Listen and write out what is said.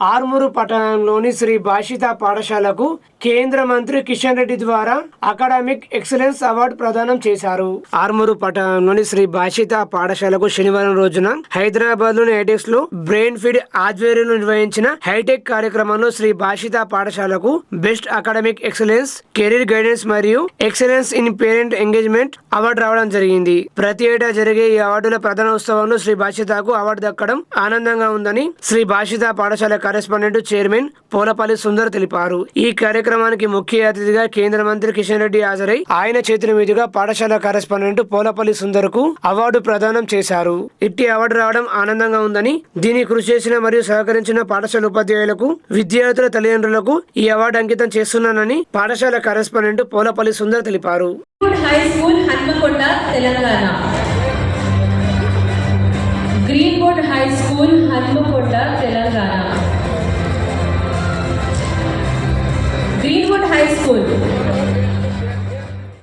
ఆర్మూరు పట్టణంలోని శ్రీ భాషిత పాఠశాలకు కేంద్ర మంత్రి కిషన్ రెడ్డి ద్వారా అకాడమిక్ ఎక్సలెన్స్ అవార్డు ప్రదానం చేశారు. ఆర్మూరు పట్టణంలోని శ్రీ భాషిత పాఠశాలకు శనివారం రోజున హైదరాబాద్ లోని హైటెక్స్ లో బ్రెయిన్ ఫీడ్ ఆధ్వర్యంలో నిర్వహించిన హైటెక్ కార్యక్రమంలో శ్రీ భాషిత పాఠశాలకు best academic excellence, career guidance మరియు excellence in parent engagement award రావడం జరిగింది. ప్రతి ఏటా జరిగే ఈ అవార్డుల ప్రధాన ఉత్సవంలో శ్రీ భాషితకు అవార్డు దక్కడం ఆనందంగా ఉందని శ్రీ భాషిత పాఠశాల కరెస్పాండెంట్ చైర్మన్ పోలపల్లి సుందర్ తెలిపారు. ఈ కార్యక్రమానికి ముఖ్య అతిథిగా కేంద్ర మంత్రి కిషన్ రెడ్డి హాజరై ఆయన చేతుల మీదుగా పాఠశాల కరెస్పాండెంట్ పోలపల్లి సుందర్ కు అవార్డు ప్రదానం చేశారు. ఇట్టి అవార్డు రావడం ఆనందంగా ఉందని, దీనికి కృషి చేసిన మరియు సహకరించిన పాఠశాల ఉపాధ్యాయులకు, విద్యార్థుల తల్లిదండ్రులకు ఈ అవార్డు అంకితం చేస్తున్నానని పాఠశాల కరెస్పాండెంట్ పోలపల్లి సుందర్ తెలిపారు. Green board high school Hanamkonda Telangana.